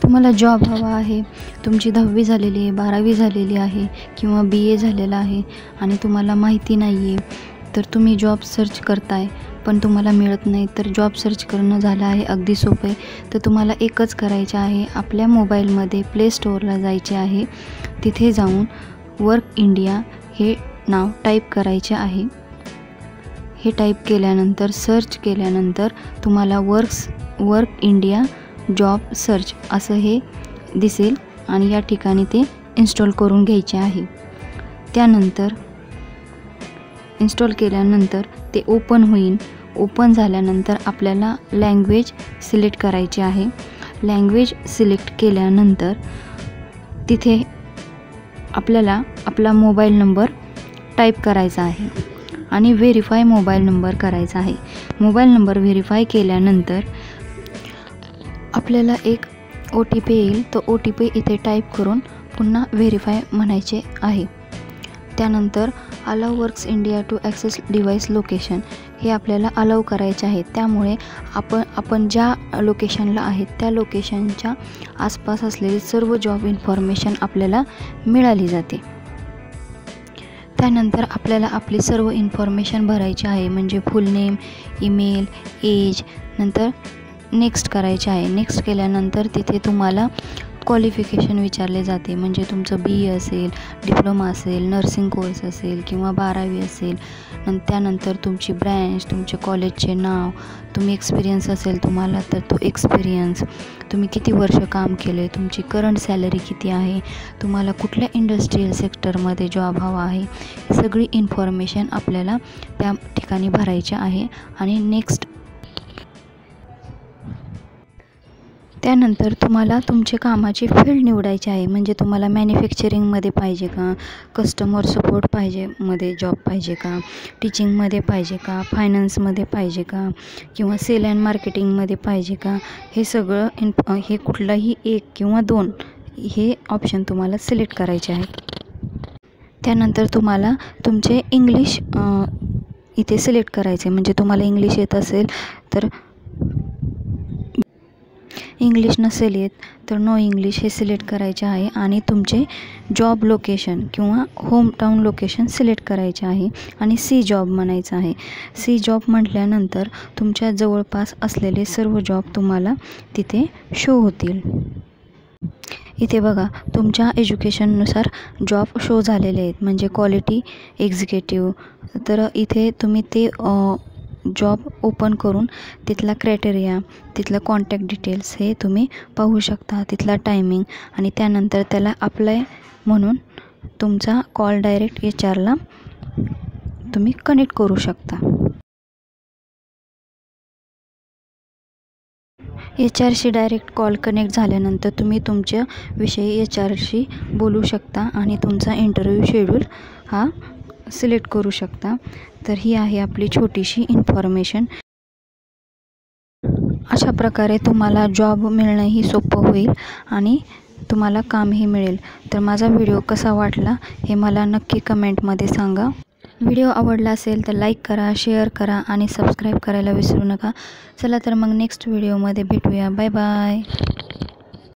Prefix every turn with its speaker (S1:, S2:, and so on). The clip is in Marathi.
S1: तुम्हाला जॉब हवा आहे, तुमची 10वी झालेली आहे, 12वी झालेली आहे किंवा BA झालेला आहे आणि तुम्हाला माहिती नाही आहे, तर तुम्ही जॉब सर्च करताय पण तुम्हाला मिळत नाही, तर जॉब सर्च करणं झालं आहे अगदी सोपं आहे. तर तुम्हाला एकच करायचं आहे, आपल्या मोबाईलमध्ये प्ले स्टोअरला जायचे आहे. तिथे जाऊन वर्क इंडिया हे नाव टाईप करायचे आहे. हे टाईप केल्यानंतर सर्च केल्यानंतर तुम्हाला वर्क इंडिया जॉब सर्च असं हे दिसेल आणि या ठिकाणी ते इन्स्टॉल करून घ्यायचे आहे. त्यानंतर इन्स्टॉल केल्यानंतर ते ओपन होईल. ओपन झाल्यानंतर आपल्याला लँग्वेज सिलेक्ट करायची आहे. लँग्वेज सिलेक्ट केल्यानंतर तिथे आपल्याला आपला मोबाईल नंबर टाईप करायचा आहे आणि व्हेरीफाय मोबाईल नंबर करायचा आहे. मोबाईल नंबर व्हेरीफाय केल्यानंतर आपल्याला एक OTP येईल. तो OTP इथे टाईप करून पुन्हा व्हेरीफाय म्हणायचे आहे. त्यानंतर allow works India to access device location हे आपल्याला अलाउ करायचे आहे. त्यामुळे आपण ज्या लोकेशनला आहेत त्या लोकेशनच्या आसपास असलेली सर्व जॉब इन्फॉर्मेशन आपल्याला मिळाली जाते. त्यानंतर आपल्याला आपली सर्व इन्फॉर्मेशन भरायची आहे, म्हणजे फुल नेम, ईमेल, एज. नंतर नेक्स्ट करायचे आहे. नेक्स्ट केल्यानंतर तिथे तुम्हाला क्वालिफिकेशन विचारले जाते, म्हणजे तुमचं BA असेल, डिप्लोमा असेल, नर्सिंग कोर्स असेल किंवा 12वी असेल. त्यानंतर तुमची ब्रँच, तुमचे कॉलेजचे नाव, तुम्ही एक्सपिरियन्स असेल तुम्हाला तर तो एक्सपिरियन्स, तुम्ही किती वर्ष काम केले, तुमची करंट सॅलरी किती आहे, तुम्हाला कुठल्या इंडस्ट्रियल सेक्टरमध्ये जॉब हवा आहे, सगळी इन्फॉर्मेशन आपल्याला त्या ठिकाणी भरायची आहे. आणि नेक्स्ट त्यानंतर तुम्हाला तुमचे कामाची फील्ड निवडायची आहे, म्हणजे तुम्हाला मॅन्युफॅक्चरिंगमध्ये पाहिजे का, कस्टमर सपोर्ट मध्ये जॉब पाहिजे का, टीचिंगमध्ये पाहिजे का, फायनान्समध्ये पाहिजे का किंवा सेल अँड मार्केटिंगमध्ये पाहिजे का. हे सगळं हे कुठलाही एक किंवा 2 हे ऑप्शन तुम्हाला सिलेक्ट करायचे आहेत. त्यानंतर तुम्हाला तुमचे इंग्लिश इथे सिलेक्ट करायचे, म्हणजे तुम्हाला इंग्लिश येत असेल तर इंग्लिश नसेल येत तर नो इंग्लिश हे सिलेक्ट करायचे आहे. आणि तुमचे जॉब लोकेशन किंवा होम टाऊन लोकेशन सिलेक्ट करायचे आहे आणि सी जॉब म्हणायचं आहे. सी जॉब म्हटल्यानंतर तुमच्या जवळपास असलेले सर्व जॉब तुम्हाला तिथे शो होतील. इथे बघा तुमच्या एज्युकेशननुसार जॉब शो झालेले आहेत, म्हणजे क्वालिटी एक्झिक्युटिव्ह. तर इथे तुम्ही ते जॉब ओपन करून तिथला क्रायटेरिया, तिथला कॉन्टॅक्ट डिटेल्स हे तुम्ही पाहू शकता, तिथला टायमिंग. आणि त्यानंतर त्याला अप्लाय म्हणून तुमचा कॉल डायरेक्ट HRला तुम्ही कनेक्ट करू शकता. HRशी डायरेक्ट कॉल कनेक्ट झाल्यानंतर तुम्ही तुमच्या विषयी HRशी बोलू शकता आणि तुमचा इंटरव्ह्यू शेड्यूल हा सिलेक्ट करू शकता. तर ही आहे आपली छोटीशी इन्फॉर्मेशन. अशा प्रकारे तुम्हाला जॉब मिळणंही सोपं होईल आणि तुम्हाला कामही मिळेल. तर माझा व्हिडिओ कसा वाटला हे मला नक्की कमेंटमध्ये सांगा. व्हिडिओ आवडला असेल तर लाईक करा, शेअर करा आणि सबस्क्राईब करायला विसरू नका. चला तर मग नेक्स्ट व्हिडिओमध्ये भेटूया. Bye bye.